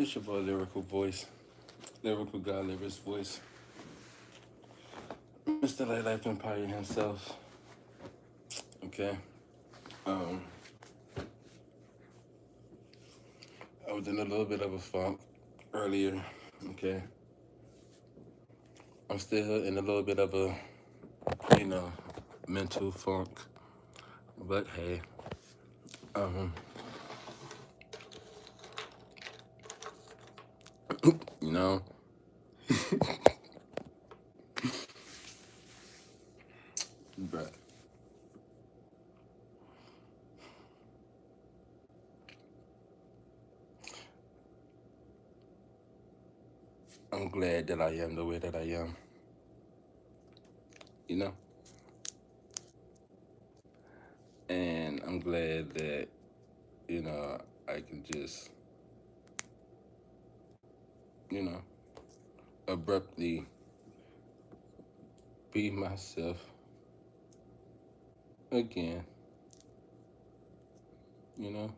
It's your boy Lyrical Voice, Lyrical God, Lyrikle Voice, Mr. Life Empire himself. Okay. Um, I was in a little bit of a funk earlier. Okay. I'm still in a little bit of a, mental funk. But hey, um, you know, but I'm glad that I am the way that I am. You know, and I'm glad that I can just you know abruptly be myself again. You know.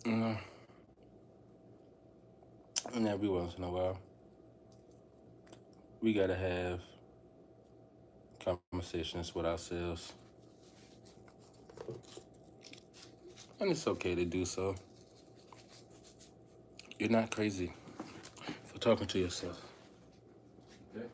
You know, and every once in a while, we gotta have conversations with ourselves, and it's okay to do so. You're not crazy for talking to yourself. Okay.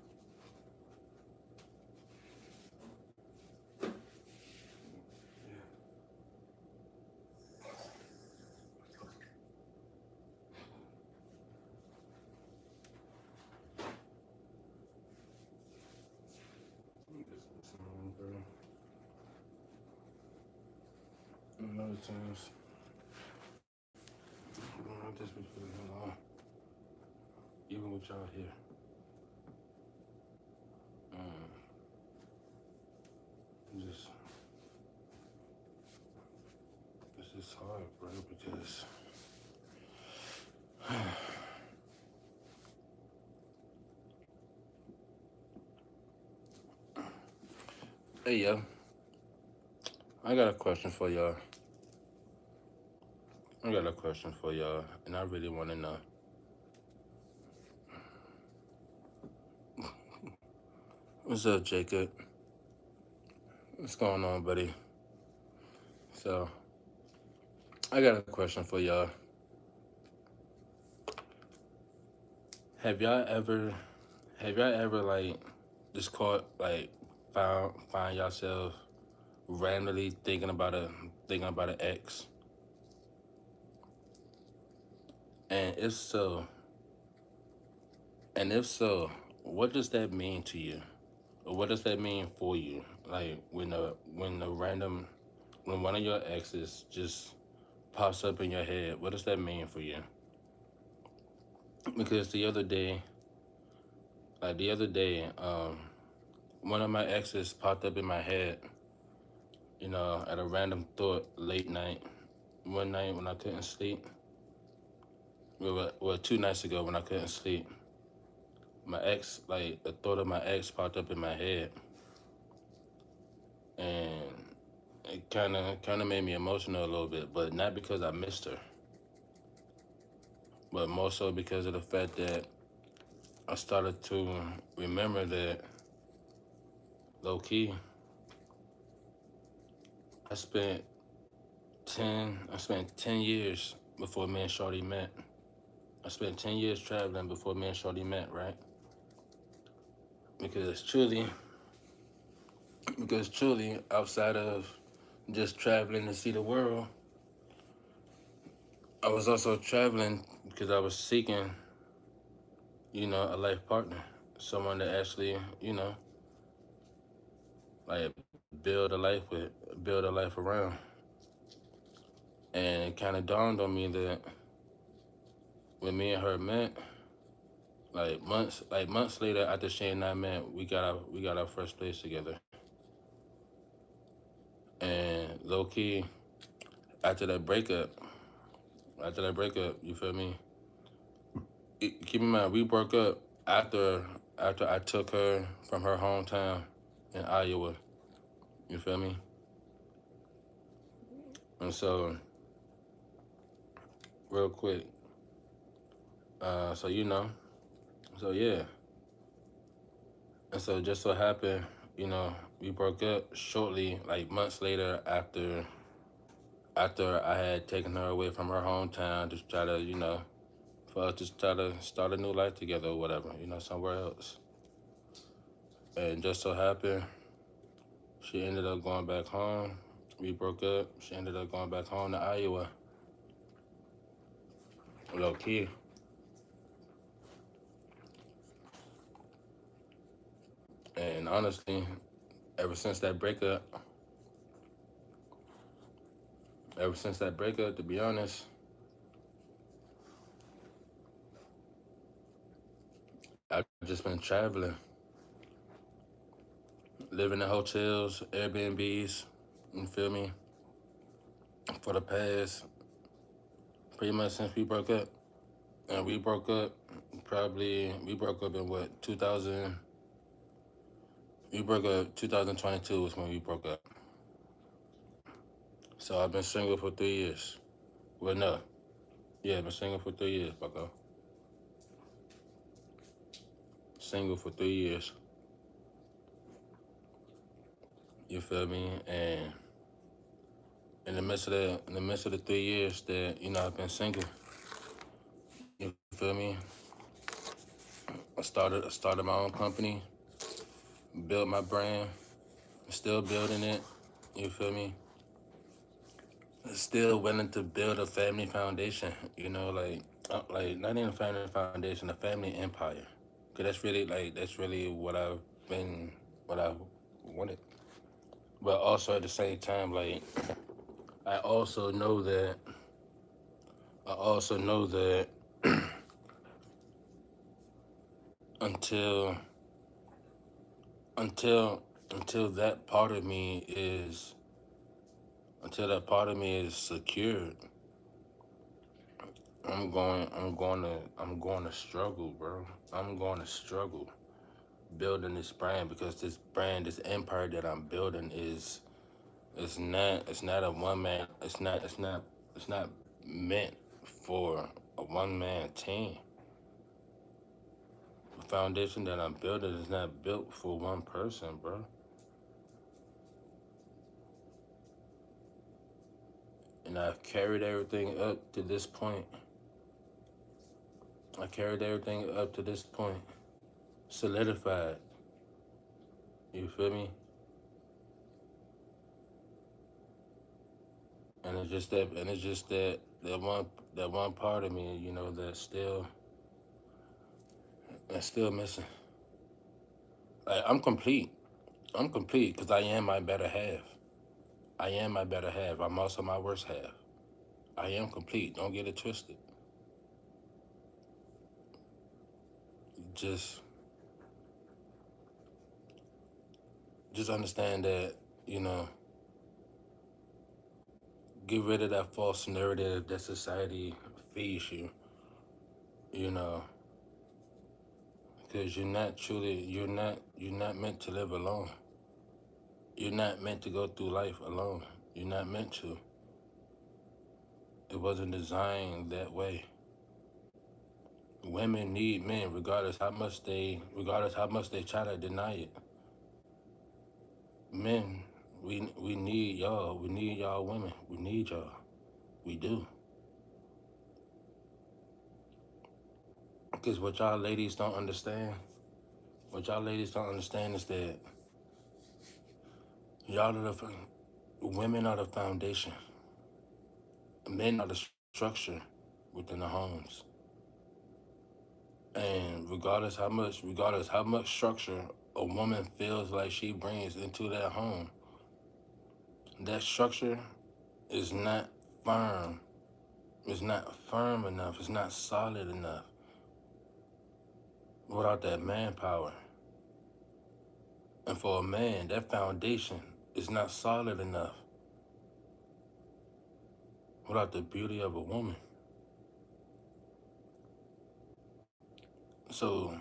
And other times, I'll just be feeling alone, even with y'all here. Just it's just hard, bro, because hey yo, I got a question for y'all. I got a question for y'all, and I really want to know. What's up, Jacob? What's going on, buddy? So, I got a question for y'all. Have y'all ever, like just caught like find yourself randomly thinking about an ex? And if so, what does that mean to you? Or what does that mean for you? Like when one of your exes just pops up in your head, what does that mean for you? Because the other day, one of my exes popped up in my head, at a random thought late night, one night when I couldn't sleep. Well, 2 nights ago when I couldn't sleep, the thought of my ex popped up in my head, and it kind of made me emotional a little bit, but not because I missed her, but more so because of the fact that I started to remember that low key, I spent I spent 10 years before me and Shorty met. I spent 10 years traveling before me and Shorty met, right? Because truly, outside of just traveling to see the world, I was also traveling because I was seeking, a life partner, someone to actually, like build a life with, build a life around. And it kind of dawned on me that when me and her met, months later after Shane and I met, we got our first place together. And low key, after that breakup, you feel me? keep in mind, we broke up after I took her from her hometown in Iowa. You feel me? And so, real quick, so so yeah, and so just so happened, we broke up shortly, like months later after I had taken her away from her hometown to try to, for us to try to start a new life together or whatever, somewhere else. And just so happened, she ended up going back home. We broke up. She ended up going back home to Iowa. Low key. And honestly, ever since that breakup, to be honest, I've just been traveling, living in hotels, Airbnbs, you feel me, for the past, pretty much since we broke up. And we broke up in what, 2000, we broke up 2022 was when we broke up. So I've been single for 3 years. Well, no. Yeah, I've been single for 3 years, bucko. Single for 3 years. You feel me? And in the midst of the 3 years that, I've been single, you feel me? I started my own company, built my brand, still building it, you feel me? Still willing to build a family foundation, like not even a family foundation, a family empire. Cause that's really what I wanted. But also at the same time, like I also know that I also know that until until until that part of me is secured, I'm going to struggle, bro. I'm going to struggle building this brand because this empire that I'm building it's not a one man. It's not meant for a one man team. The foundation that I'm building is not built for one person, bro. And I've carried everything up to this point. I carried everything up to this point, solidified. You feel me? And it's just that one part of me, that's still missing. Like I'm complete. I'm complete because I am my better half. I am my better half. I'm also my worst half. I am complete. Don't get it twisted. Just just understand that, you know, get rid of that false narrative that society feeds you, you know, because you're not meant to live alone. You're not meant to go through life alone. You're not meant to. It wasn't designed that way. Women need men regardless how much they try to deny it. Men, we need y'all. We need y'all women. We need y'all. We do. Because what y'all ladies don't understand is that y'all are women are the foundation. Men are the structure within the homes. And regardless how much structure a woman feels like she brings into that home, that structure is not firm. It's not firm enough. It's not solid enough without that manpower. And for a man, that foundation is not solid enough without the beauty of a woman. So,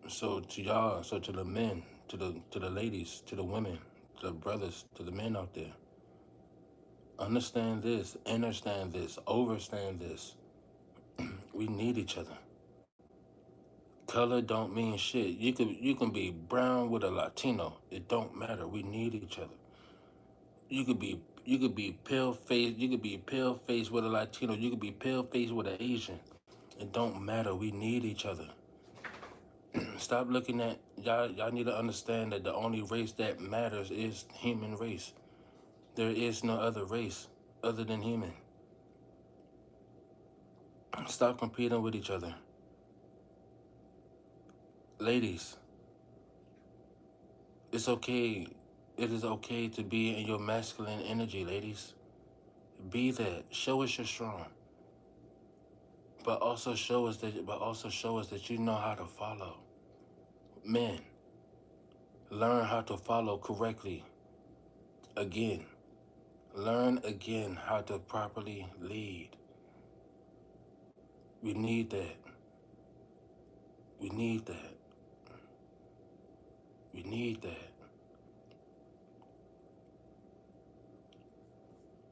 so to y'all, so to the men, to the ladies, to the women, to the brothers, to the men out there, understand this, understand this, overstand this. We need each other. Color don't mean shit. You can be brown with a Latino. It don't matter. We need each other. You could be pale face. You could be pale face with a Latino. You could be pale face with an Asian. It don't matter. We need each other. Stop looking at y'all. Y'all need to understand that the only race that matters is human race. There is no other race other than human. Stop competing with each other. Ladies, it's okay. It is okay to be in your masculine energy, ladies. Be that. Show us you're strong. But also show us that you know how to follow. Men, learn how to follow correctly. Again. Learn again how to properly lead. We need that. We need that. We need that.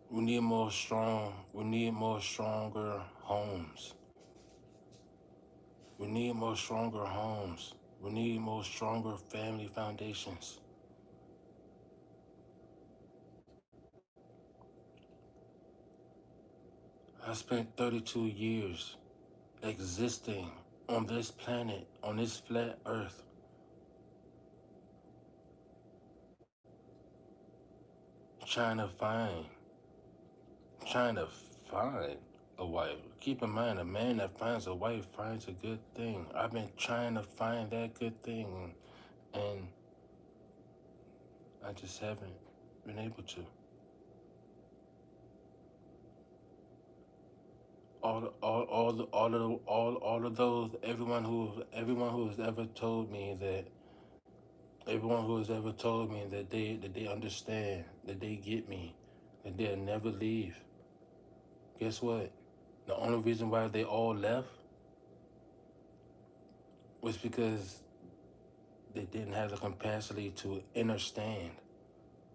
We need more stronger homes. We need more stronger homes. We need more stronger family foundations. I spent 32 years existing on this planet, on this flat earth, trying to find, trying to find a wife. Keep in mind, a man that finds a wife finds a good thing. I've been trying to find that good thing, and I just haven't been able to. All of those, everyone who has ever told me that, everyone who has ever told me that they understand, that they get me, that they'll never leave. Guess what? The only reason why they all left was because they didn't have the capacity to understand.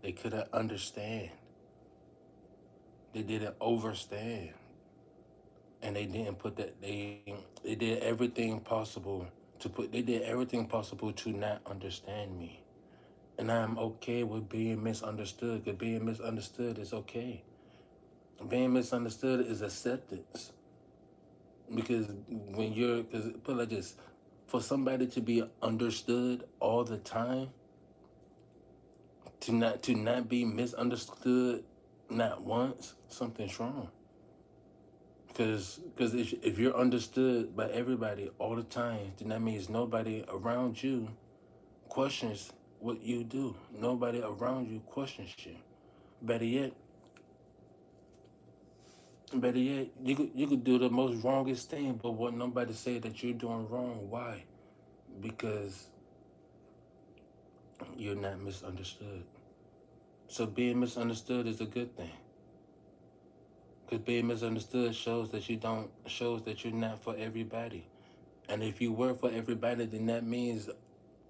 They couldn't understand. They didn't overstand. And they didn't put that they did everything possible they did everything possible to not understand me. And I'm okay with being misunderstood, because being misunderstood is okay. Being misunderstood is acceptance. Because because put it like this, for somebody to be understood all the time, to not be misunderstood not once, something's wrong. Because if you're understood by everybody all the time, then that means nobody around you questions what you do. Nobody around you questions you. Better yet, you could do the most wrongest thing, but what nobody say that you're doing wrong. Why? Because you're not misunderstood. So being misunderstood is a good thing. Because being misunderstood shows that you're not for everybody. And if you were for everybody, then that means,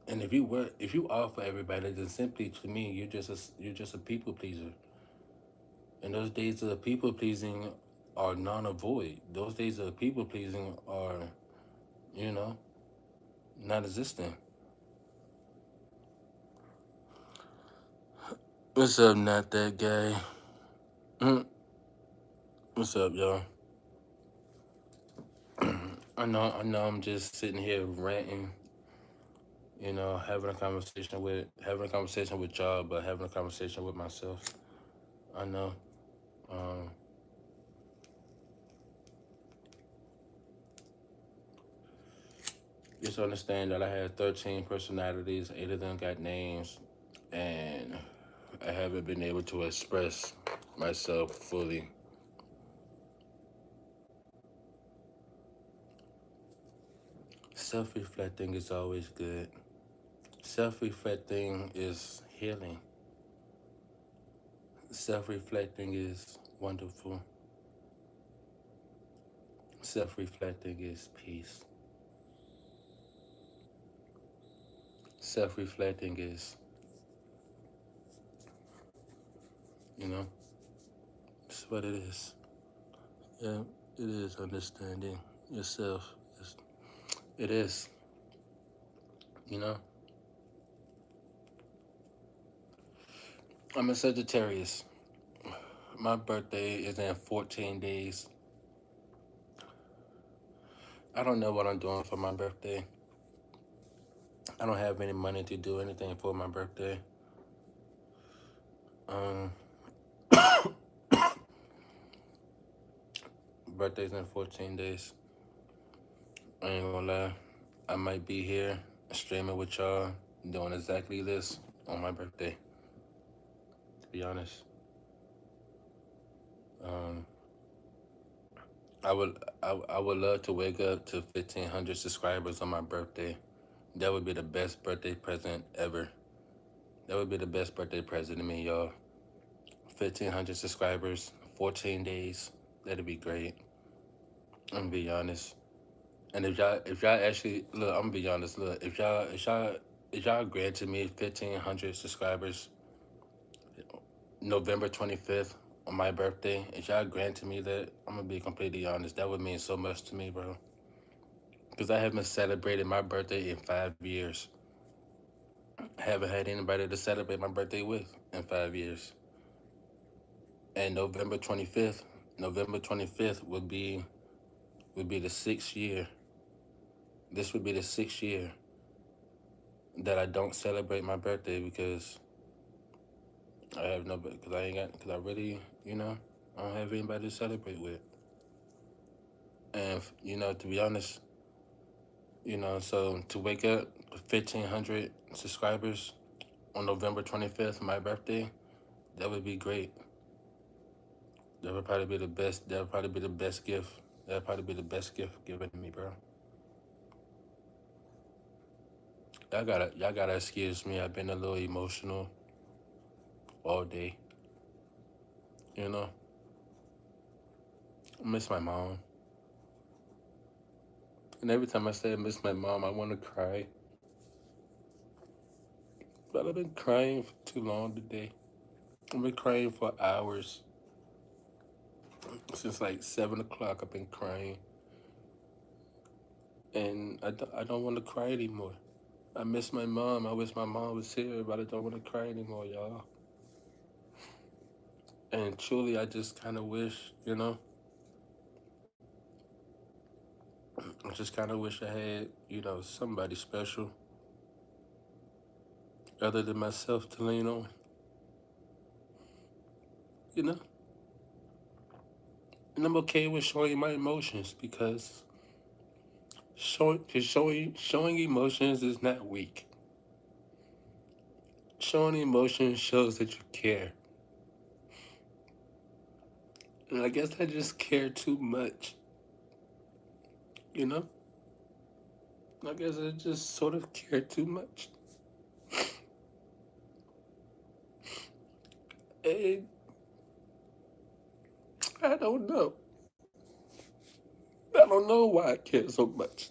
and if you are for everybody, then simply to me, you're just a people pleaser. And those days of people pleasing are non-avoid. Those days of people pleasing are, you know, not existent. What's up, not that guy? What's up, y'all? I know. I'm just sitting here ranting, having a conversation with y'all, but having a conversation with myself. I know. Um, just understand that I have 13 personalities. 8 of them got names, and I haven't been able to express myself fully. Self-reflecting is always good. Self-reflecting is healing. Self-reflecting is wonderful. Self-reflecting is peace. self-reflecting is, you know, it's what it is. Yeah, it is understanding yourself. It is, you know. I'm a Sagittarius. My birthday is in 14 days. I don't know what I'm doing for my birthday. I don't have any money to do anything for my birthday. Um, Birthday's in 14 days. I ain't gonna lie. I might be here streaming with y'all doing exactly this on my birthday, to be honest. Um, I would love to wake up to 1,500 subscribers on my birthday. That would be the best birthday present ever. That would be the best birthday present to me, y'all. 1,500 subscribers, 14 days. That'd be great. I'm gonna be honest. And if y'all actually look, I'm gonna be honest. Look, if y'all granted me 1,500 subscribers, November 25th on my birthday, if y'all granted me that, I'm gonna be completely honest. That would mean so much to me, bro. Because I haven't celebrated my birthday in 5 years. I haven't had anybody to celebrate my birthday with in 5 years. And November 25th would be the 6th year. This would be the 6th year that I don't celebrate my birthday because I have nobody. Because I ain't got. Because I really, I don't have anybody to celebrate with. And to be honest, so to wake up 1,500 subscribers on November 25th, my birthday, that would be great. That would probably be the best. That would probably be the best gift. That would probably be the best gift given to me, bro. Y'all gotta excuse me. I've been a little emotional all day. You know, I miss my mom, and every time I say I miss my mom, I want to cry. But I've been crying for too long today. I've been crying for hours since like 7 o'clock. I've been crying, and I don't want to cry anymore. I miss my mom. I wish my mom was here, but I don't want to cry anymore, y'all. And truly, I just kind of wish, I just kind of wish I had, somebody special other than myself to lean on, you know? And I'm okay with showing my emotions because showing emotions is not weak. Showing emotions shows that you care. And I guess I just care too much, you know? I guess I just sort of care too much. And I don't know. I don't know why I care so much.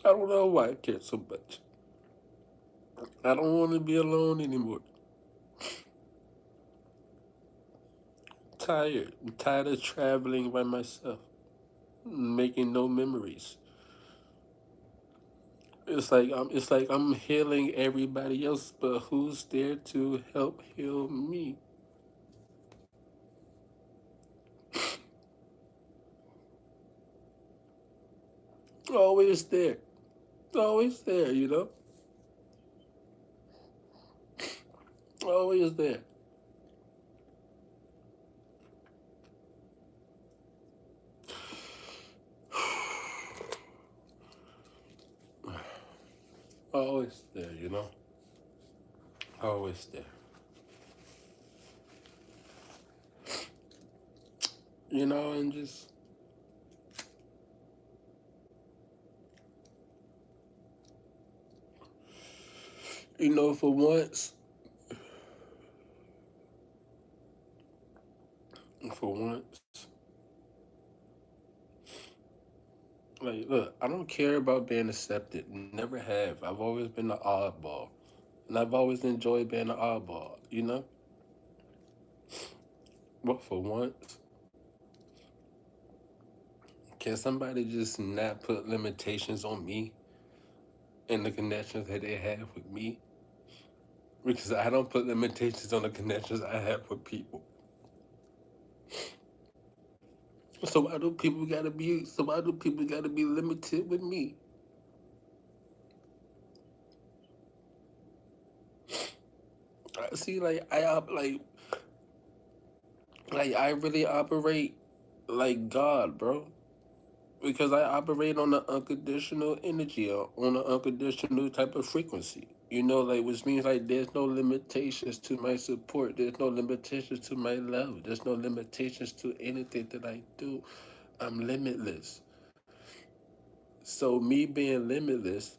I don't know why I care so much. I don't want to be alone anymore. Tired. I'm tired of traveling by myself, making no memories. It's like I'm healing everybody else, but who's there to help heal me? Always there. Always there, Always there. Always there. Always there. And just for once, for once, like Look, I don't care about being accepted. Never have. I've always been the oddball. And I've always enjoyed being an oddball, you know? But for once, can somebody just not put limitations on me and the connections that they have with me? Because I don't put limitations on the connections I have with people. So why do people gotta be limited with me? I see like I really operate like God, bro. Because I operate on an unconditional energy, or on an unconditional type of frequency. You know, like which means like there's no limitations to my support. There's no limitations to my love. There's no limitations to anything that I do. I'm limitless. So me being limitless,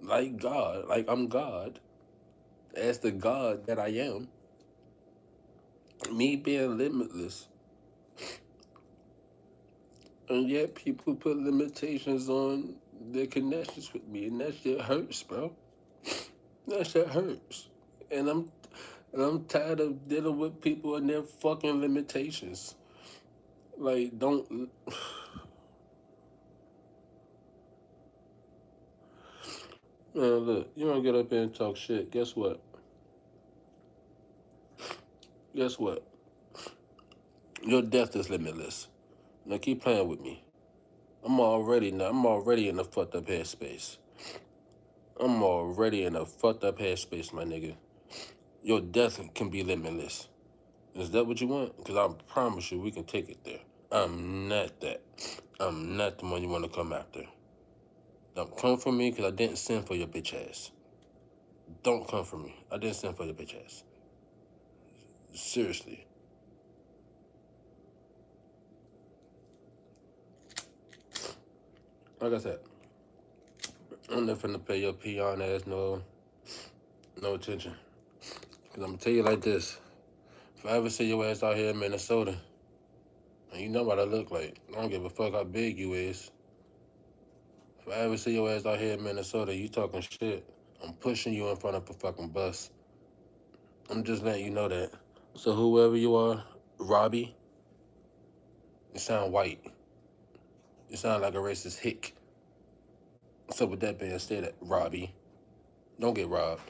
like God, like I'm God, as the God that I am, me being limitless, and yet people put limitations on their connections with me, and that shit hurts, bro. That shit hurts. And I'm tired of dealing with people and their fucking limitations. Like, don't. Man, look, you don't get up here and talk shit. Guess what? Guess what? Your death is limitless. Now keep playing with me. I'm already in a fucked up headspace. I'm already in a fucked up headspace, my nigga. Your death can be limitless. Is that what you want? Because I promise you we can take it there. I'm not that. I'm not the one you want to come after. Don't come for me because I didn't send for your bitch ass. Don't come for me. I didn't send for your bitch ass. Seriously. Like I said, I'm not finna pay your peon ass no attention. Because I'm gonna tell you like this. If I ever see your ass out here in Minnesota, and you know what I look like, I don't give a fuck how big you is. If I ever see your ass out here in Minnesota, you talking shit, I'm pushing you in front of a fucking bus. I'm just letting you know that. So whoever you are, Robbie, you sound white. You sound like a racist hick. So with that being said, Robbie, don't get robbed,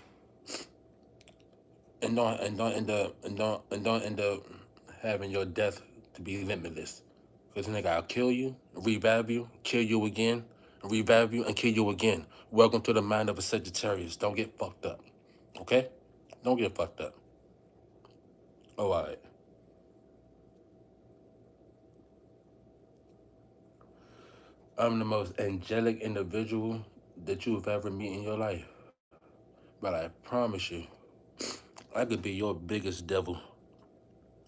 and don't end up having your death to be limitless. Cause nigga, I'll kill you, revive you, kill you again, revive you, and kill you again. Welcome to the mind of a Sagittarius. Don't get fucked up, okay? Don't get fucked up. Oh, all right. I'm the most angelic individual that you've ever met in your life. But I promise you, I could be your biggest devil.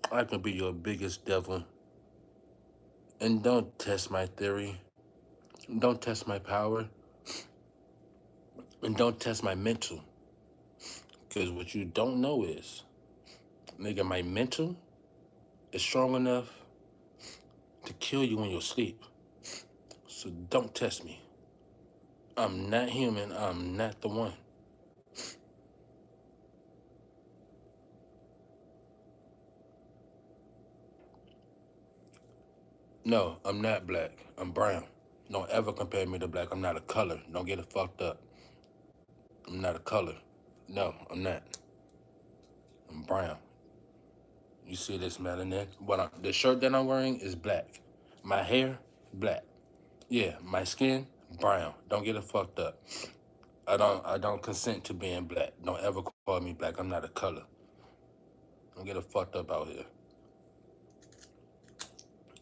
I can be your biggest devil. And don't test my theory. Don't test my power. And don't test my mental. Because what you don't know is, nigga, my mental is strong enough to kill you in your sleep. So don't test me. I'm not human. I'm not the one. No, I'm not black. I'm brown. Don't ever compare me to black. I'm not a color. Don't get it fucked up. I'm not a color. No, I'm not. I'm brown. You see this melanin? The shirt that I'm wearing is black. My hair, black. Yeah, my skin, brown. Don't get it fucked up. I don't consent to being black. Don't ever call me black. I'm not a color. Don't get it fucked up out here.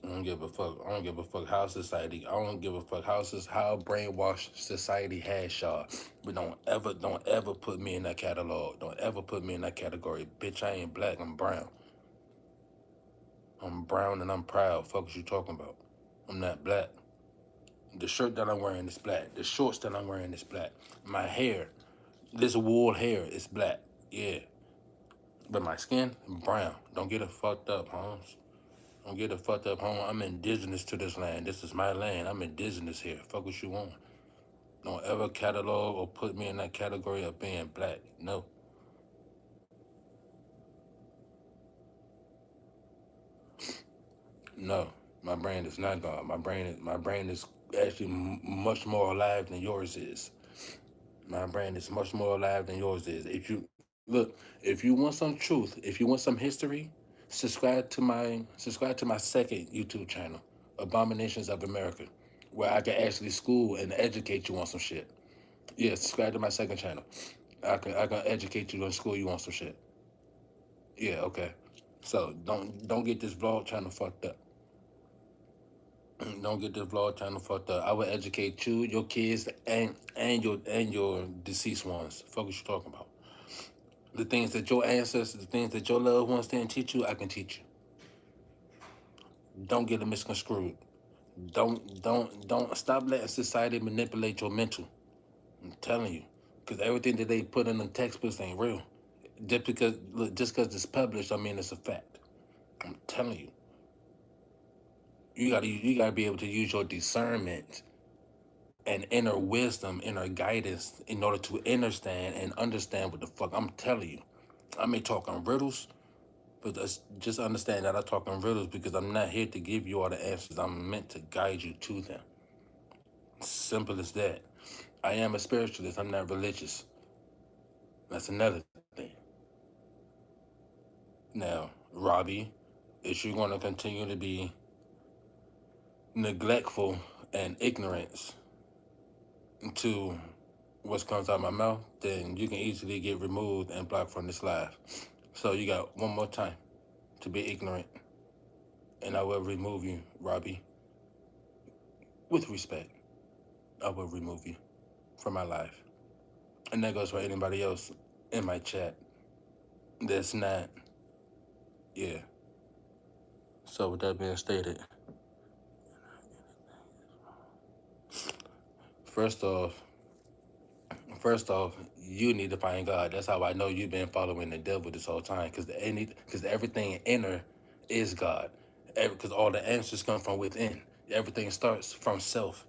I don't give a fuck. I don't give a fuck how society. I don't give a fuck how brainwashed society has y'all. But don't ever put me in that catalog. Don't ever put me in that category. Bitch, I ain't black. I'm brown. I'm brown and I'm proud. Fuck what you talking about? I'm not black. The shirt that I'm wearing is black. The shorts that I'm wearing is black. My hair, this wool hair is black. Yeah. But my skin, brown. Don't get it fucked up, Holmes. Don't get the fucked up home. I'm indigenous to this land. This is my land. I'm indigenous here. Fuck what you want. Don't ever catalog or put me in that category of being black. No. No. My brain is not gone. My brain is actually much more alive than yours is. My brain is much more alive than yours is. If you look, if you want some truth, if you want some history, subscribe to my second YouTube channel, Abominations of America, where I can actually school and educate you on some shit. Yeah, subscribe to my second channel. I can educate you and school you on some shit. Yeah, okay. So don't get this vlog channel fucked up. Don't get this vlog channel fucked up. I will educate you, your kids, and your deceased ones. Fuck what you talking about. The things that your ancestors, the things that your loved ones didn't teach you, I can teach you. Don't get it misconstrued. Don't stop letting society manipulate your mental. I'm telling you, because everything that they put in the textbooks ain't real. Just because it's published, I mean it's a fact. I'm telling you, you gotta be able to use your discernment and inner wisdom, inner guidance in order to understand what the fuck I'm telling you. I may talk in riddles, but just understand that I talk in riddles because I'm not here to give you all the answers. I'm meant to guide you to them. Simple as that. I am a spiritualist. I'm not religious. That's another thing. Now, Robbie, is you going to continue to be neglectful and ignorance to what comes out of my mouth, then you can easily get removed and blocked from this live. So you got one more time to be ignorant, and I will remove you, Robbie, with respect. I will remove you from my life. And that goes for anybody else in my chat that's not, yeah. So with that being stated, first off, first off, you need to find God. That's how I know you've been following the devil this whole time, because everything inner is God. Because all the answers come from within. Everything starts from self.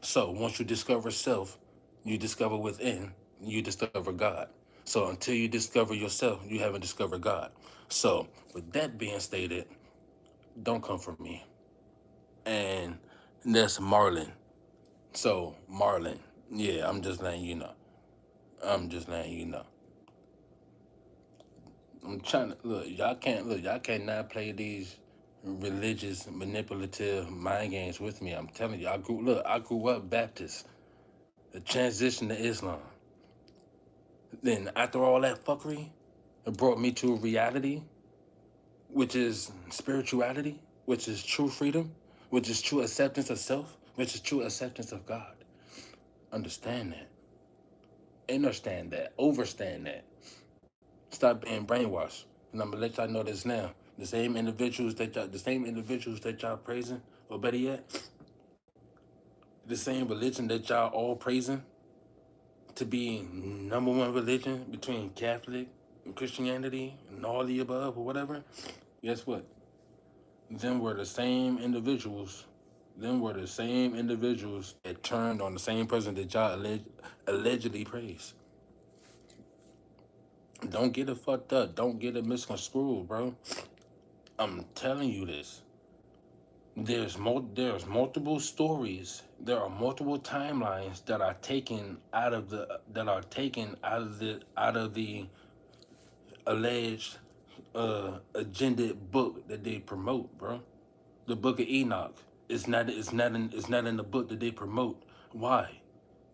So once you discover self, you discover within, you discover God. So until you discover yourself, you haven't discovered God. So with that being stated, don't come for me. And that's Marlon. So Marlon, yeah, I'm just letting you know. I'm just letting you know. I'm trying to look. Y'all cannot play these religious, manipulative mind games with me. I'm telling you, I grew up Baptist. The transition to Islam. Then after all that fuckery, it brought me to reality, which is spirituality, which is true freedom, which is true acceptance of self, which is true acceptance of God. Understand that. Understand that. Overstand that. Stop being brainwashed. And I'm gonna let y'all know this now. The same individuals that y'all praising, or better yet, the same religion that y'all all praising to be number one religion between Catholic and Christianity and all the above or whatever. Guess what? Them were the same individuals. Them were the same individuals that turned on the same person that y'all allegedly praised. Don't get it fucked up. Don't get it misconstrued, bro. I'm telling you this. There's multiple stories. There are multiple timelines that are taken out of the alleged agenda book that they promote, bro. The Book of Enoch. It's not in the book that they promote. Why?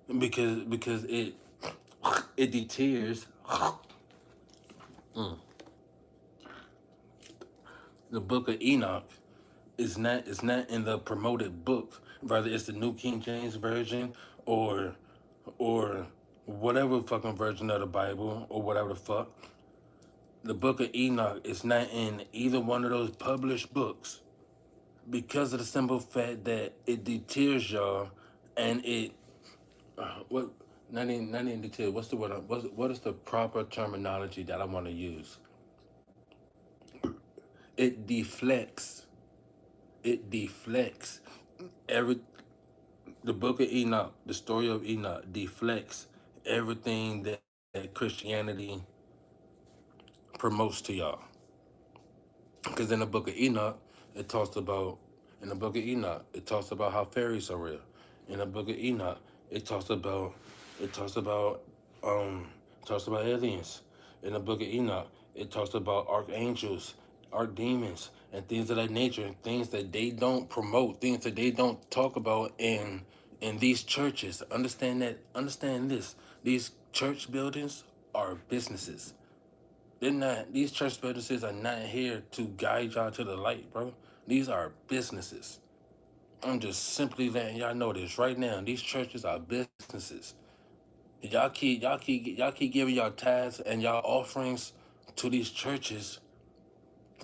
Because it deters the Book of Enoch is not in the promoted book. Rather, it's the New King James Version or or whatever fucking version of the Bible or whatever the fuck. The Book of Enoch is not in either one of those published books because of the simple fact that it deters y'all and it what not even deter. What's the word? What is the proper terminology that I want to use? It deflects. it deflects every the book of Enoch, the story of Enoch deflects everything that Christianity promotes to y'all. Because in the book of Enoch, it talks about in the book of Enoch, it talks about how fairies are real. In the book of Enoch, it talks about it talks about um talks about aliens. In the book of Enoch, it talks about archangels, archdemons, and things of that nature, things that they don't promote, things that they don't talk about in these churches. Understand this. These church buildings are businesses. They're not. These church businesses are not here to guide y'all to the light, bro. These are businesses. I'm just simply letting y'all know this right now. These churches are businesses. Y'all keep giving y'all tithes and y'all offerings to these churches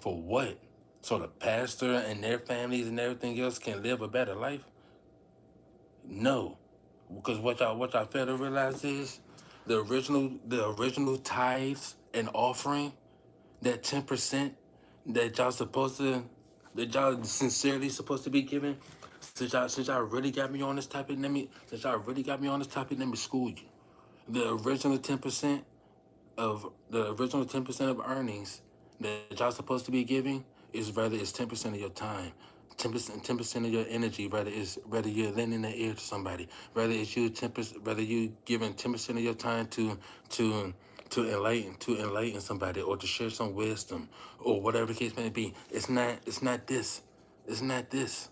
for what? So the pastor and their families and everything else can live a better life? No, because what y'all fail to realize is the original tithes and offering, that 10% that y'all supposed to that y'all sincerely supposed to be giving. Since y'all really got me on this topic, let me school you. The original 10% of earnings that y'all supposed to be giving is rather it's 10% of your time. 10% of your energy, rather you're lending an ear to somebody, rather it's you 10%, rather you giving 10% of your time to to enlighten somebody or to share some wisdom or whatever the case may be. It's not this. It's not this.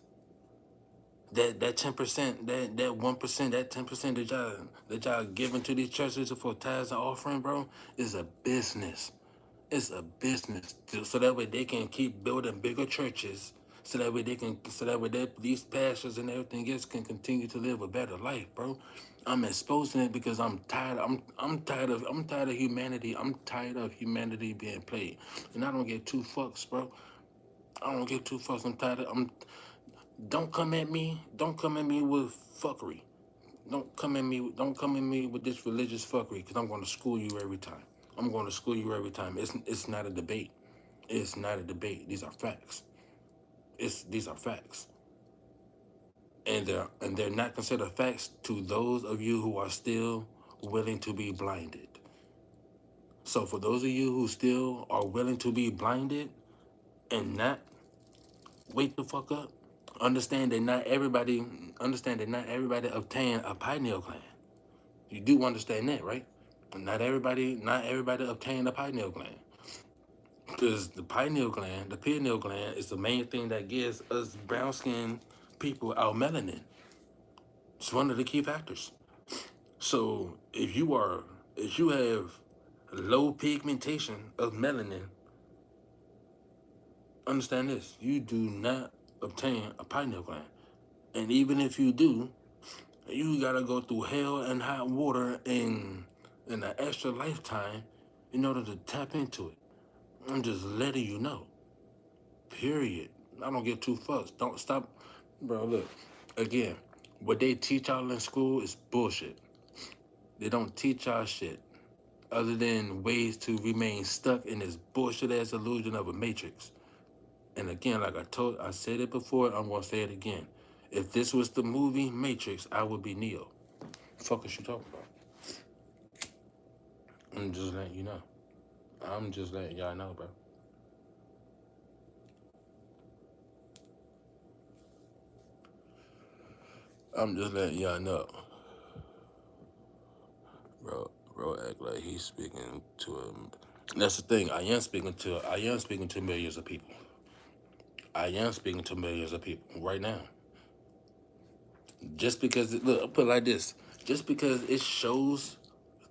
That 10%, that 1%, that 10% that y'all giving to these churches for tithes and offering, bro, is a business. It's a business, so that way they can keep building bigger churches. These pastors and everything else can continue to live a better life, bro. I'm exposing it because I'm tired. I'm tired of humanity. I'm tired of humanity being played, and I don't get two fucks, bro. I don't get two fucks. I'm tired of. I'm. Don't come at me. Don't come at me with fuckery. Don't come at me with this religious fuckery, because I'm going to school you every time. I'm going to school you every time. It's not a debate. It's not a debate. These are facts. These are facts. And they're not considered facts to those of you who are still willing to be blinded. So for those of you who still are willing to be blinded and not wake the fuck up, understand that not everybody obtain a pineal gland. You do understand that, right? Not everybody obtain a pineal gland. Because the pineal gland is the main thing that gives us brown skinned people our melanin. It's one of the key factors. So if you have low pigmentation of melanin, understand this: you do not obtain a pineal gland. And even if you do, you gotta go through hell and hot water in an extra lifetime in order to tap into it. I'm just letting you know. Period. I don't give two fucks. Don't stop, bro. Look, again, what they teach y'all in school is bullshit. They don't teach y'all shit other than ways to remain stuck in this bullshit ass illusion of a matrix. And again, like I said it before, I'm gonna say it again. If this was the movie Matrix, I would be Neo. Fuck is you talking about? I'm just letting you know. I'm just letting y'all know, bro. I'm just letting y'all know, bro. Act like he's speaking to him. That's the thing. I am speaking to millions of people. I am speaking to millions of people right now. Just because look, I'll put it like this. Just because it shows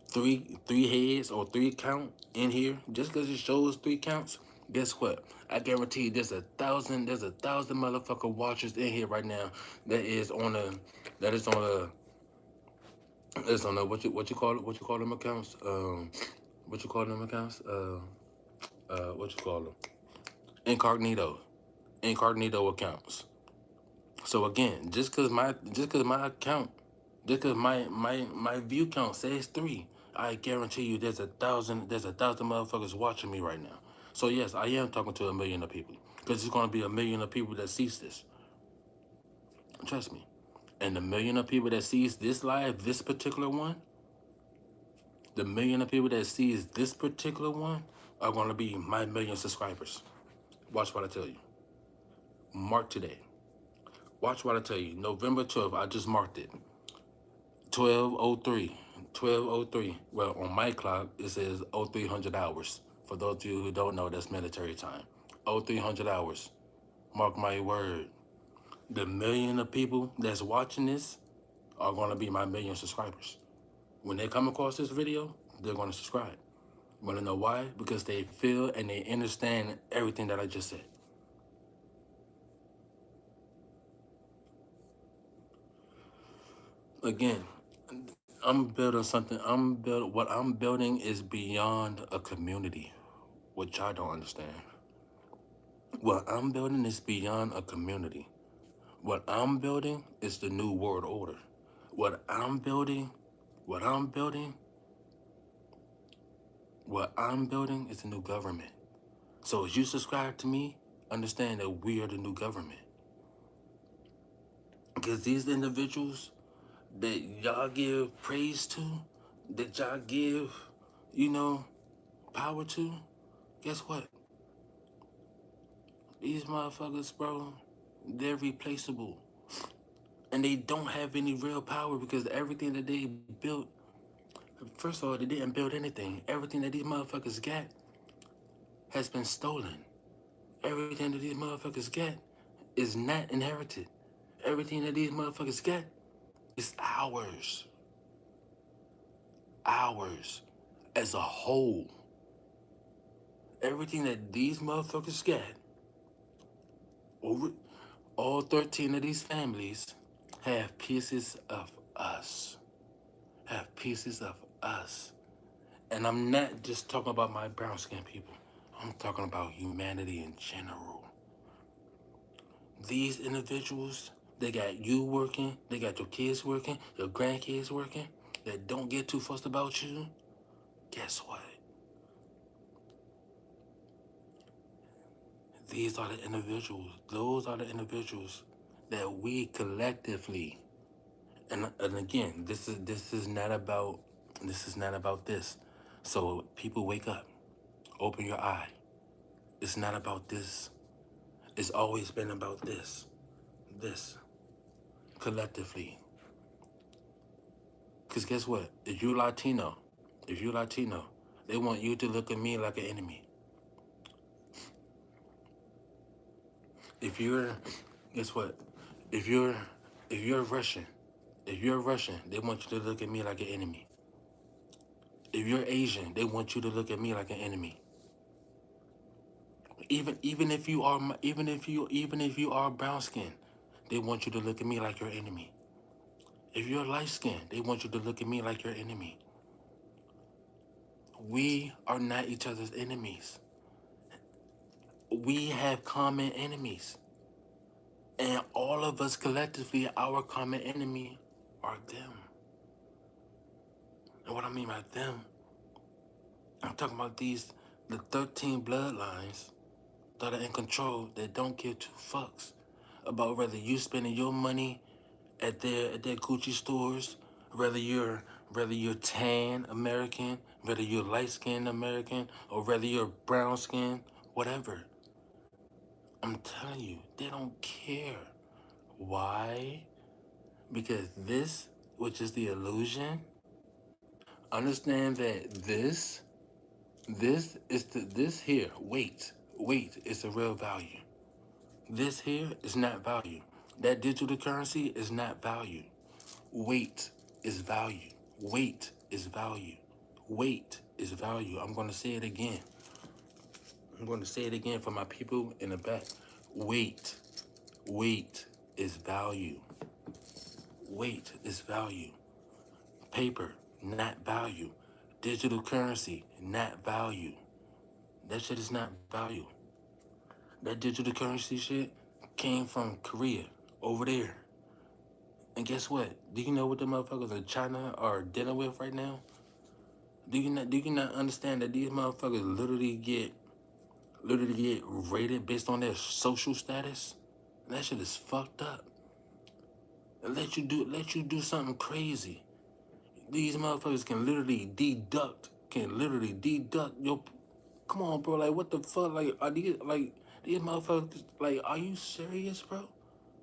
three heads or three count in here, just because it shows three counts, guess what? I guarantee you there's a thousand motherfucker watchers in here right now that is on a that is on a that's on a what you call them accounts? What you call them accounts? What you call them? Incognito. Incognito accounts. So again, just cause my account, just cause my view count says three, I guarantee you there's a thousand motherfuckers watching me right now. So yes, I am talking to a million of people. Because there's going to be a million of people that sees this. Trust me. And the million of people that sees this live, this particular one, the million of people that sees this particular one are going to be my million subscribers. Watch what I tell you. Mark today. Watch what I tell you. November 12th, I just marked it. 12:03. 12:03. Well, on my clock, it says 0300 hours. For those of you who don't know, that's military time. 0300 hours. Mark my word. The million of people that's watching this are going to be my million subscribers. When they come across this video, they're going to subscribe. Want to know why? Because they feel and they understand everything that I just said. Again, I'm building something. What I'm building is beyond a community, which I don't understand. What I'm building is beyond a community. What I'm building is the new world order. What I'm building, what I'm building, what I'm building is the new government. So as you subscribe to me, understand that we are the new government. Because these individuals that y'all give praise to, that y'all give, you know, power to, guess what? These motherfuckers, bro, they're replaceable. And they don't have any real power because everything that they built, first of all, they didn't build anything. Everything that these motherfuckers got has been stolen. Everything that these motherfuckers get is not inherited. Everything that these motherfuckers get is ours. Ours. As a whole. Everything that these motherfuckers get, over all 13 of these families have pieces of us. Have pieces of us. And I'm not just talking about my brown skinned people. I'm talking about humanity in general. These individuals, they got you working, they got your kids working, your grandkids working, that don't get too fussed about you. Guess what? These are the individuals, those are the individuals that we collectively, and again, this is not about this. So people wake up, open your eye. It's not about this. It's always been about this, collectively. Because guess what? If you're Latino, they want you to look at me like an enemy. If you're, guess what? If you're, if you're Russian, they want you to look at me like an enemy. If you're Asian, they want you to look at me like an enemy. Even if you are, even if you are brown skin, they want you to look at me like your enemy. If you're light skinned, they want you to look at me like your enemy. We are not each other's enemies. We have common enemies. And all of us collectively, our common enemy are them. And what I mean by them, I'm talking about the 13 bloodlines that are in control that don't give two fucks about whether you spending your money at their Gucci stores, whether you're tan American, whether you're light skinned American, or whether you're brown skinned, whatever. I'm telling you, they don't care. Why? Because this, which is the illusion, understand that this here, wait, is the real value. This here is not value. That digital currency is not value. Weight is value. Weight is value. Weight is value. I'm going to say it again. I'm going to say it again for my people in the back. Weight is value. Weight is value. Paper, not value. Digital currency, not value. That shit is not value. That digital currency shit came from Korea, over there. And guess what? Do you know what the motherfuckers in China are dealing with right now? Do you not understand that these motherfuckers literally get literally get rated based on their social status. That shit is fucked up. And let you do something crazy. These motherfuckers can literally deduct your. Come on, bro. Like, what the fuck? Like these motherfuckers? Like, are you serious, bro?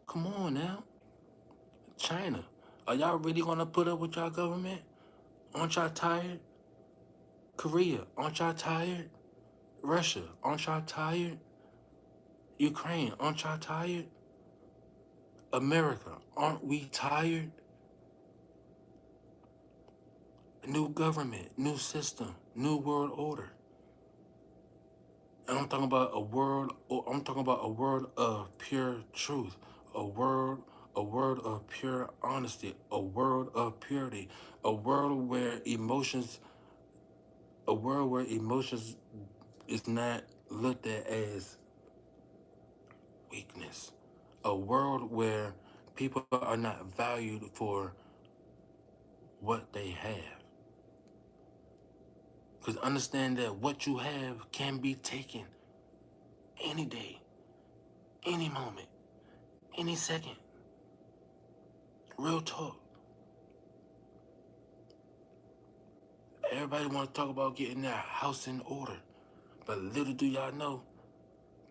Come on now, China. Are y'all really gonna put up with y'all government? Aren't y'all tired? Korea, aren't y'all tired? Russia, aren't y'all tired? Ukraine, aren't y'all tired? America, aren't we tired? New government, new system, new world order. And I'm talking about a world. I'm talking about a world of pure truth, a world, a world of pure honesty, a world of purity, a world where emotions, a world where emotions is not looked at as weakness, a world where people are not valued for what they have. Because understand that what you have can be taken any day, any moment, any second. Real talk. Everybody want to talk about getting their house in order. But little do y'all know,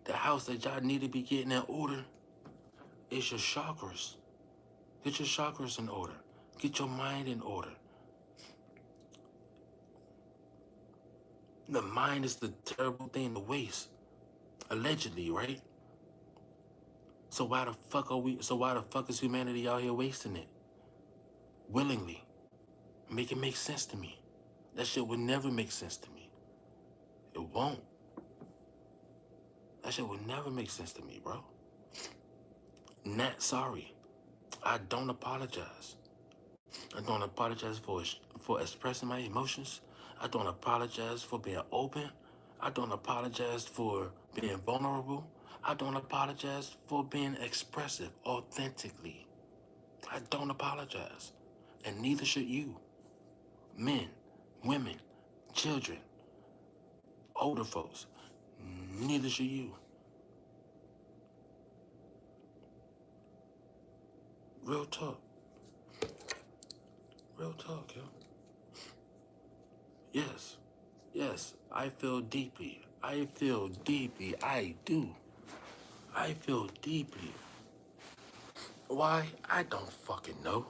the house that y'all need to be getting in order is your chakras. Get your chakras in order. Get your mind in order. The mind is the terrible thing to waste. Allegedly, right? So why the fuck is humanity out here wasting it? Willingly. Make it make sense to me. That shit would never make sense to me. It won't. That shit would never make sense to me, bro. Not sorry. I don't apologize. I don't apologize for expressing my emotions. I don't apologize for being open. I don't apologize for being vulnerable. I don't apologize for being expressive authentically. I don't apologize. And neither should you. Men, women, children, older folks. Neither should you. Real talk. Real talk, yo. Yes. Yes. I feel deeply. I feel deeply. I do. I feel deeply. Why? I don't fucking know.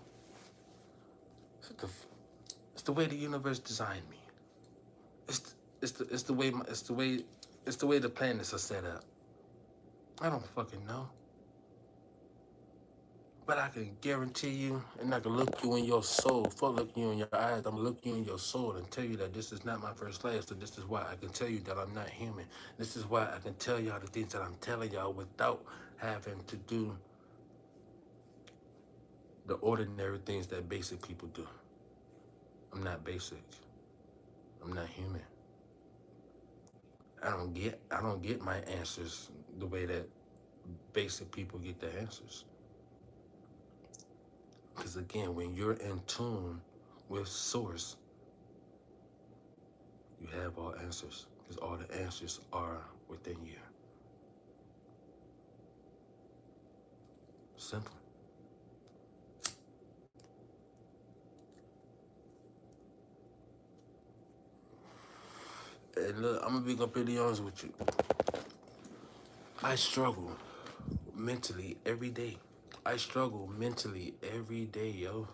It's the way the universe designed me. It's the way the planets are set up. I don't fucking know. But I can guarantee you, and I can look you in your soul, fuck looking you in your eyes, I'm gonna look you in your soul and tell you that this is not my first life, so this is why I can tell you that I'm not human. This is why I can tell y'all the things that I'm telling y'all without having to do the ordinary things that basic people do. I'm not basic. I'm not human. I don't get my answers the way that basic people get their answers. Because again, when you're in tune with source, you have all answers. Because all the answers are within you. Simple. And look, I'm gonna be completely honest with you. I struggle mentally every day. I struggle mentally every day, yo.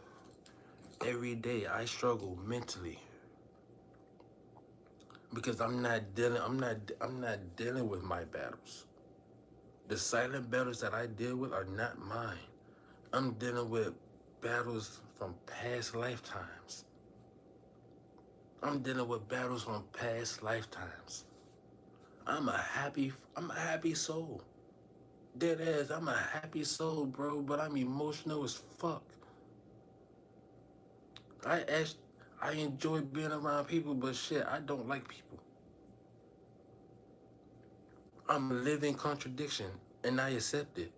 Every day I struggle mentally. Because I'm not dealing with my battles. The silent battles that I deal with are not mine. I'm dealing with battles from past lifetimes. I'm dealing with battles from past lifetimes. I'm a happy soul. Dead ass, I'm a happy soul, bro, but I'm emotional as fuck. I act, I enjoy being around people, but shit, I don't like people. I'm a living contradiction, and I accept it.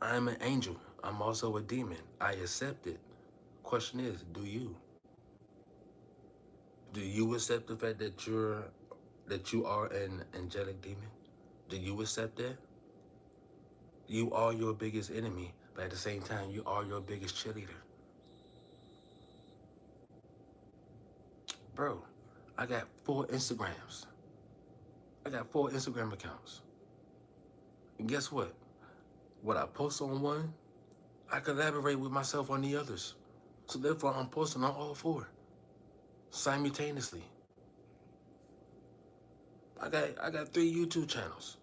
I'm an angel. I'm also a demon. I accept it. Question is, do you? Do you accept the fact that you're that you are an angelic demon? Do you accept that? You are your biggest enemy, but at the same time, you are your biggest cheerleader. Bro, I got 4 Instagrams. I got 4 Instagram accounts. And guess what? What I post on one, I collaborate with myself on the others. So therefore, I'm posting on all 4 simultaneously. I got 3 YouTube channels.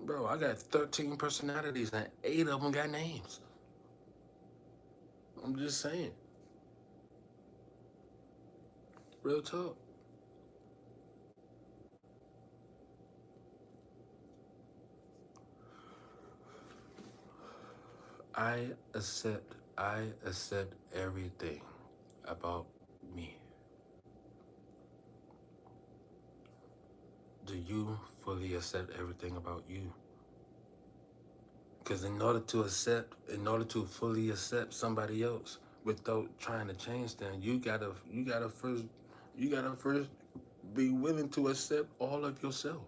Bro, I got 13 personalities and 8 of them got names. I'm just saying. Real talk. I accept everything about me. Do you fully accept everything about you? Because in order to fully accept somebody else without trying to change them, you gotta first be willing to accept all of yourself.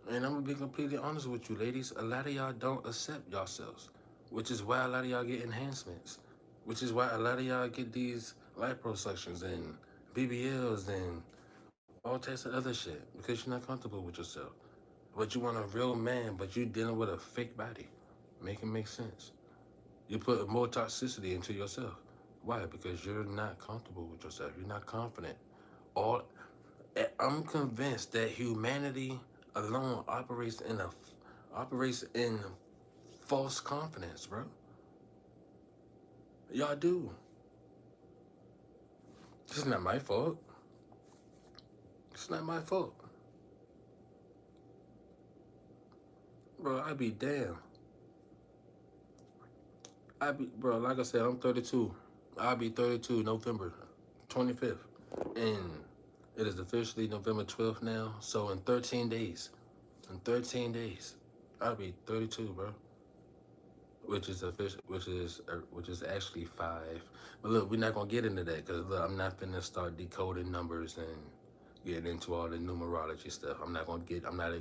And I'm gonna be completely honest with you, ladies. A lot of y'all don't accept yourselves, which is why a lot of y'all get enhancements, which is why a lot of y'all get these liposuctions and BBLs and all types of other shit because you're not comfortable with yourself. But you want a real man, but you dealing with a fake body. Make it make sense. You put more toxicity into yourself. Why? Because you're not comfortable with yourself. You're not confident. All I'm convinced that humanity alone operates in false confidence, bro. Y'all do. It's not my fault. It's not my fault, bro. I be damn. Bro. Like I said, I'm 32. I'll be 32 November 25th, and it is officially November 12th now. So in 13 days, in 13 days, I'll be 32, bro. Which is official, which is actually 5. But look, we're not gonna get into that because look, I'm not finna start decoding numbers and getting into all the numerology stuff. I'm not even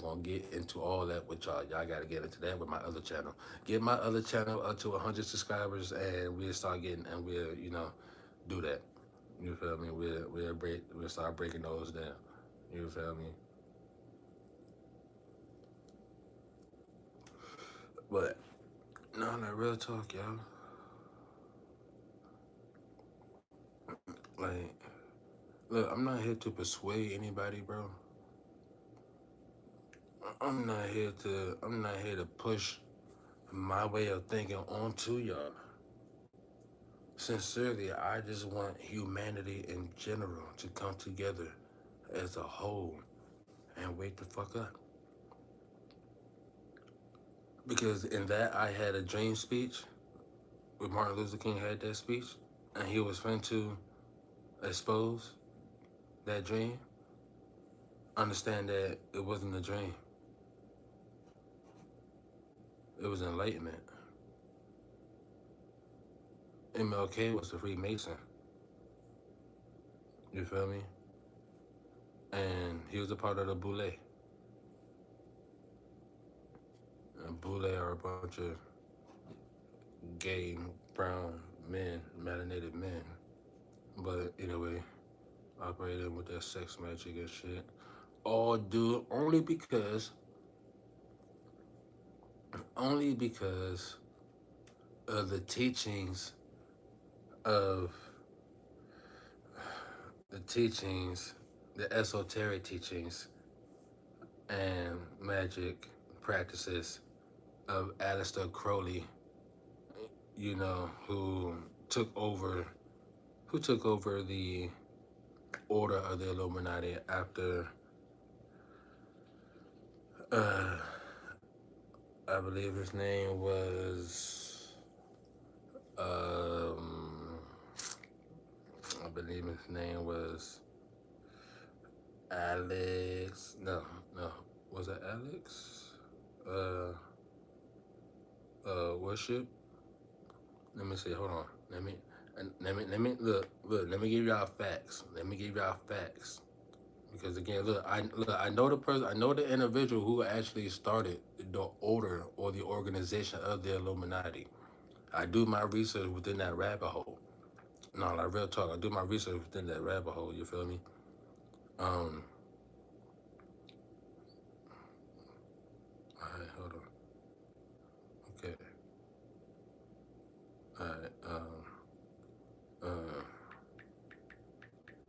gonna get into all that with y'all. Y'all gotta get into that with my other channel. Get my other channel up to 100 subscribers, and we'll start getting, and we'll do that. You feel me? We'll start breaking those down. You feel me? But no, like real talk, y'all. Like, look, I'm not here to persuade anybody, bro. I'm not here to push my way of thinking onto y'all. Sincerely, I just want humanity in general to come together as a whole and wake the fuck up. Because in that, I had a dream speech where Martin Luther King had that speech, and he was fin to expose that dream. Understand that it wasn't a dream, it was enlightenment. MLK was a Freemason. You feel me? And he was a part of the Boule. And Boule are a bunch of gay, brown men, melanated men. But anyway, operating with that sex magic and shit. All due only because of the teachings of the teachings, the esoteric teachings and magic practices of Aleister Crowley, who took over the order of the Illuminati after uh I believe his name was um I believe his name was Alex. No, no. Was it Alex? Uh Worship. Let me see, hold on. And let me give y'all facts. Let me give y'all facts. Because again, I know the person, I know the individual who actually started the order or the organization of the Illuminati. I do my research within that rabbit hole. No, like real talk, I do my research within that rabbit hole. You feel me? Um, all right, hold on. Okay, all right. Uh,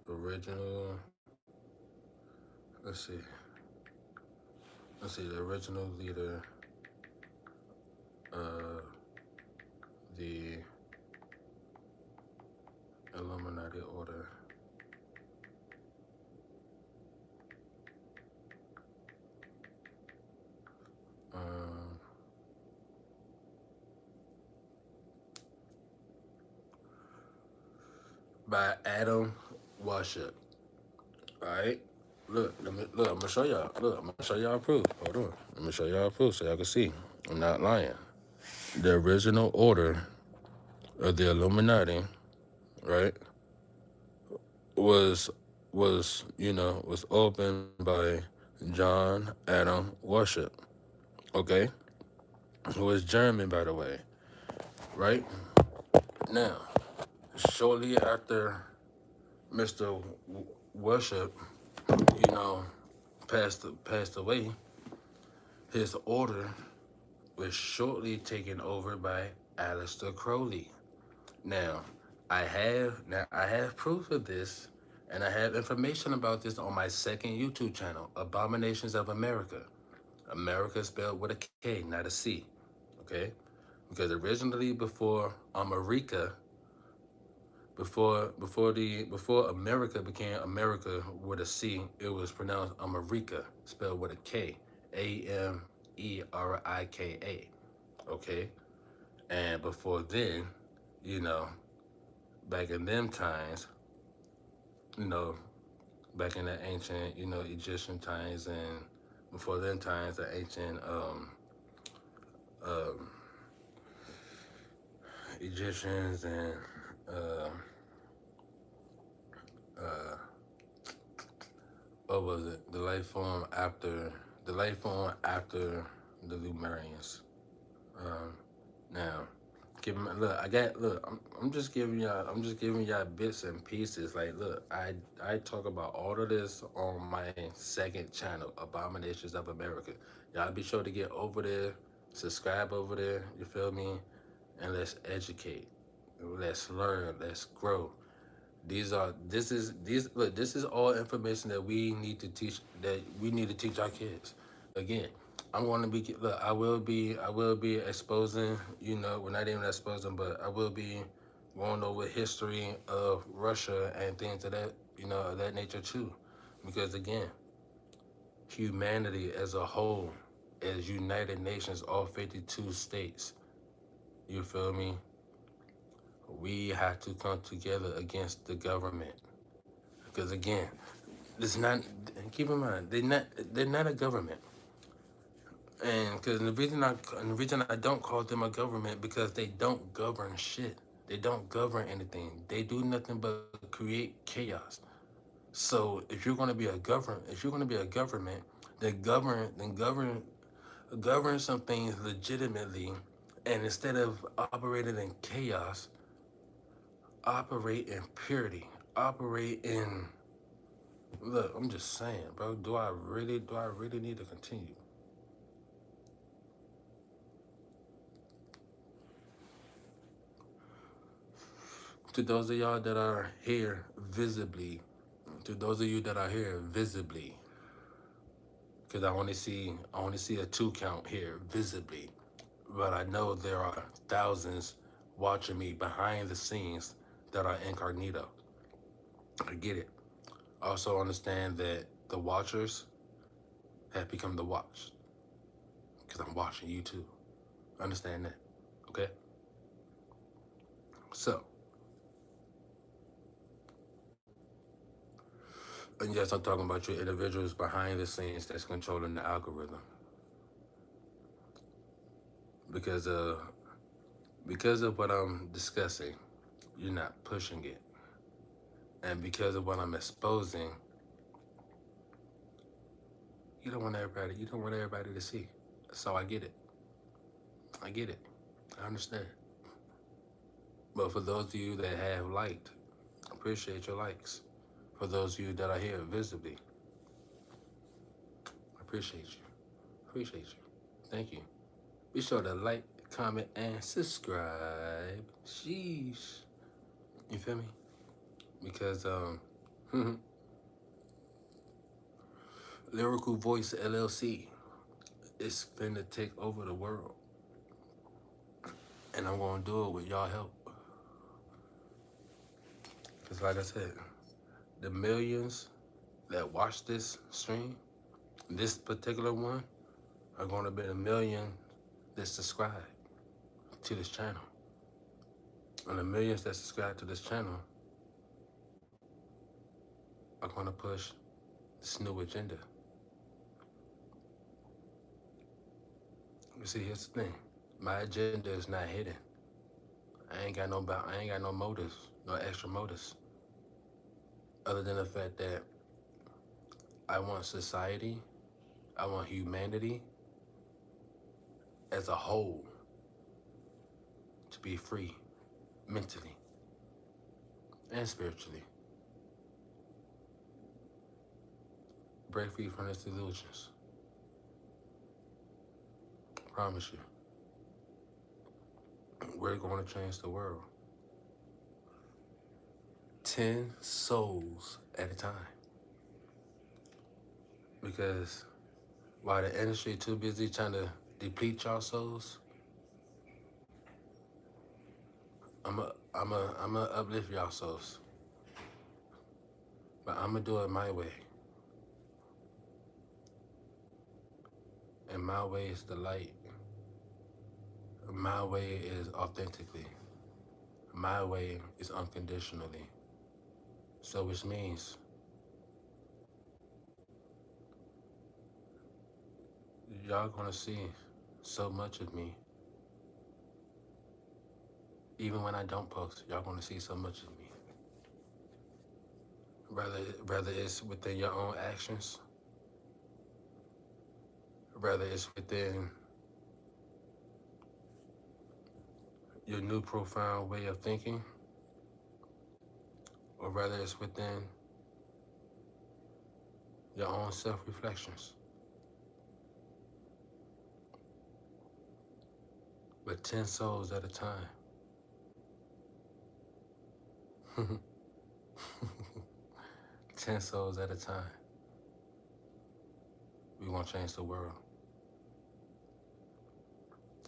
original. Let's see. Let's see. The original leader. Uh, the Illuminati order. Um, by Adam Worship. All right. Look. I'm gonna show y'all. Look, I'm gonna show y'all proof. Hold on. Let me show y'all proof so y'all can see. I'm not lying. The original order of the Illuminati, right, was was opened by John Adam Worship. Okay, who is German, by the way, right? Now, shortly after Mr. Worship, you know, passed away, his order was shortly taken over by Aleister Crowley. Now, I have proof of this, and I have information about this on my second YouTube channel, Abominations of America. America spelled with a K, not a C. Okay? Because originally before America, before America became America with a C, it was pronounced America, spelled with a K, Amerika. Okay? And before then, you know, back in them times, you know, back in the ancient, Egyptian times and before them times, the ancient um, Egyptians and uh, uh, what was it? The life form after the Lumerians. Um, Now, look. I'm just giving y'all bits and pieces. Like, look, I talk about all of this on my second channel, Abominations of America. Y'all be sure to get over there, subscribe over there. You feel me? And let's educate, let's learn, let's grow. This is all information that we need to teach our kids. Again, I'm going to be look. I will be exposing. We're not even exposing, but I will be going over history of Russia and things of that of that nature too, because again, humanity as a whole, as United Nations, all 52 states. You feel me? We have to come together against the government. Because again, it's not. Keep in mind, they're not a government, and because the reason I don't call them a government because they don't govern shit. They don't govern anything. They do nothing but create chaos. So if you're gonna be a government, then govern some things legitimately, and instead of operating in chaos, operate in purity, operate in. Look, I'm just saying, bro. Do I really need to continue? To those of y'all that are here visibly, to those of you that are here visibly, because I only see a 2 count here visibly, but I know there are thousands watching me behind the scenes that are incognito. I get it. Also understand that the watchers have become the watched, because I'm watching you too. Understand that, okay? So, and yes, I'm talking about your individuals behind the scenes that's controlling the algorithm, because uh because of what I'm discussing. you're not pushing it. And because of what I'm exposing, you don't want everybody to see. So I get it. I get it. I understand. But for those of you that have liked, appreciate your likes. For those of you that are here visibly, appreciate you. Appreciate you. Thank you. Be sure to like, comment, and subscribe. Sheesh. You feel me? Because Lyrikle Voixe LLC is finna take over the world. And I'm gonna do it with y'all help. Cause like I said, the millions that watch this stream, this particular one, are gonna be a million that subscribe to this channel. And the millions that subscribe to this channel are gonna push this new agenda. You see, here's the thing. My agenda is not hidden. I ain't got no motives, no extra motives. Other than the fact that I want society, I want humanity as a whole to be free mentally and spiritually. Break free from its delusions. Promise you. We're going to change the world. 10 souls at a time. Because while the industry too busy trying to deplete y'all souls, I'm a uplift y'all souls. But I'm going to do it my way. And my way is the light. My way is authentically. My way is unconditionally. So which means y'all gonna see so much of me. Even when I don't post, y'all gonna see so much of me. Whether it's within your own actions, whether it's within your new profound way of thinking, or whether it's within your own self-reflections. But 10 souls at a time. 10 souls at a time. We gonna change the world.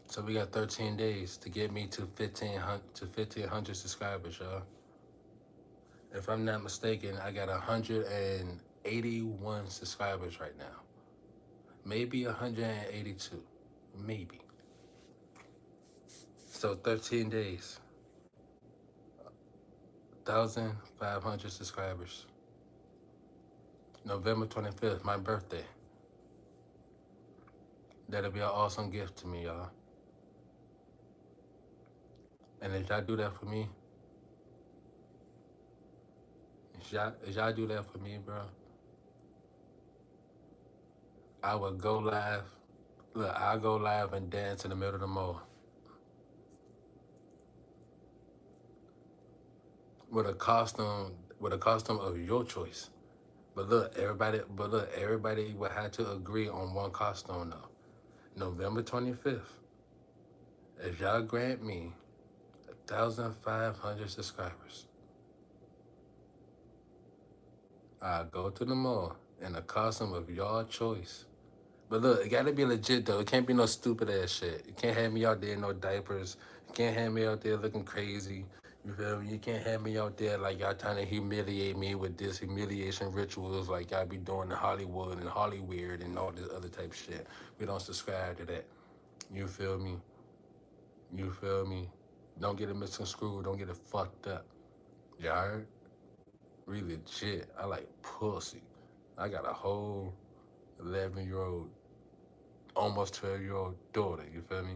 So we got 13 days to get me to 1,500 subscribers, y'all. If I'm not mistaken, I got 181 subscribers right now. Maybe 182, maybe. So 13 days, 1,500 subscribers. November 25th, my birthday. That'll be an awesome gift to me, y'all. And if y'all do that for me, if y'all do that for me, bro, I would go live. Look, I'll go live and dance in the middle of the mall. With a costume of your choice. But look, everybody would have to agree on one costume though. November 25th. If y'all grant me 1,500 subscribers, I'll go to the mall in a costume of your choice. But look, it gotta be legit though. It can't be no stupid ass shit. You can't have me out there in no diapers. You can't have me out there looking crazy. You feel me? You can't have me out there like y'all trying to humiliate me with this humiliation rituals like y'all be doing in Hollywood and Hollyweird and all this other type of shit. We don't subscribe to that. You feel me? You feel me? Don't get it misconstrued. Don't get it fucked up. You heard? We legit. I like pussy. I got a whole 11-year-old, almost 12-year-old daughter. You feel me?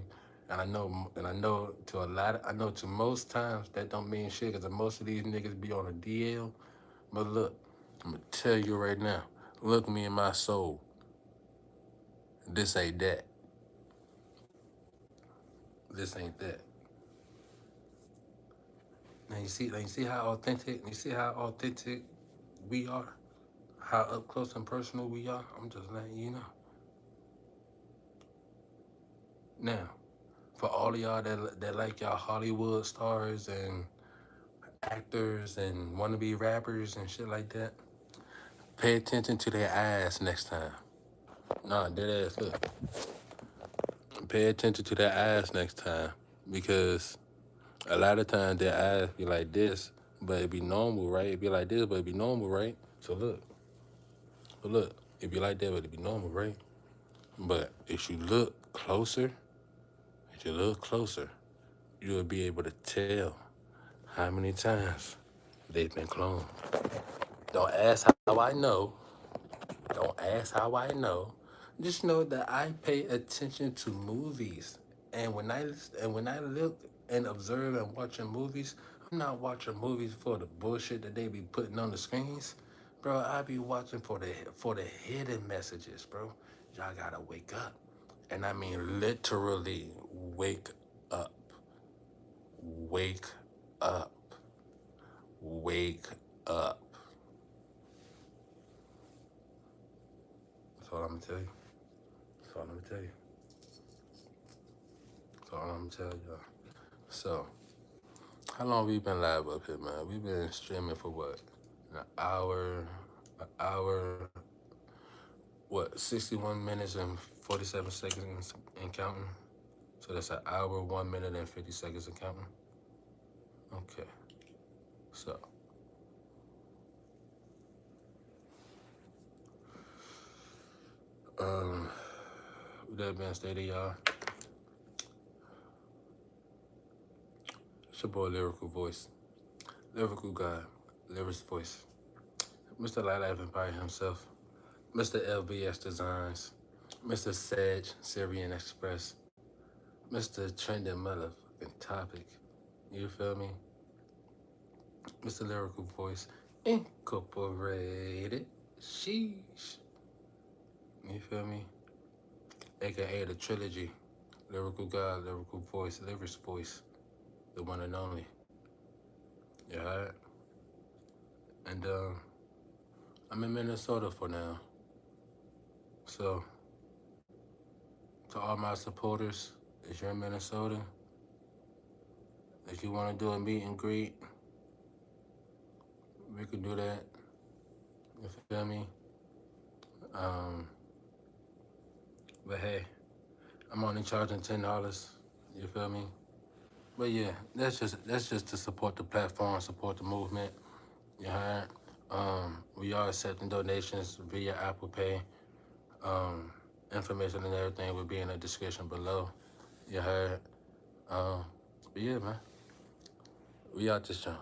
And I know to a lot. I know to most times that don't mean shit because most of these niggas be on a DL. But look, I'm gonna tell you right now. Look me in my soul. This ain't that. This ain't that. Now you see how authentic. You see how authentic we are. How up close and personal we are. I'm just letting you know. Now, for all of y'all that like y'all Hollywood stars and actors and wannabe rappers and shit like that, pay attention to their eyes next time. Nah, dead ass. Look, pay attention to their eyes next time because a lot of times their eyes be like this, but it be normal, right? It be like this, but it be normal, right? So look, it be like that, but it be normal, right? But if you look closer, you'll be able to tell how many times they've been cloned. Don't ask how I know. Don't ask how I know. Just know that I pay attention to movies, and when I look and observe and watching movies, I'm not watching movies for the bullshit that they be putting on the screens, bro. I be watching for the hidden messages, bro. Y'all gotta wake up, and I mean literally wake up, wake up, wake up. That's all I'm gonna tell you. That's all I'm gonna tell you. That's all I'm gonna tell y'all. So, how long we been live up here, man? We been streaming for what? An hour, what? 61 minutes and 47 seconds and counting. So that's an hour, 1 minute and 50 seconds and counting. Okay. So, with that being stated, y'all, it's your boy Lyrical Voice, Lyrical God, Lyrics Voice, Mr. Light Life Empire himself, Mr. LVX Designs, Mr. Sage, Syrian Express, Mr. Trending Motherfucking Topic. You feel me? Mr. Lyrical Voice Incorporated. Sheesh. You feel me? AKA the trilogy. Lyrical God, Lyrical Voice, Lyrics Voice. The one and only. You heard? And I'm in Minnesota for now. So, to all my supporters, if you're in Minnesota, if you want to do a meet and greet, we could do that. You feel me? Um, but hey, I'm only charging $10. You feel me? But yeah, that's just to support the platform, support the movement. You heard? We are accepting donations via Apple Pay. Information and everything will be in the description below. You heard? But yeah, man, we out this jump.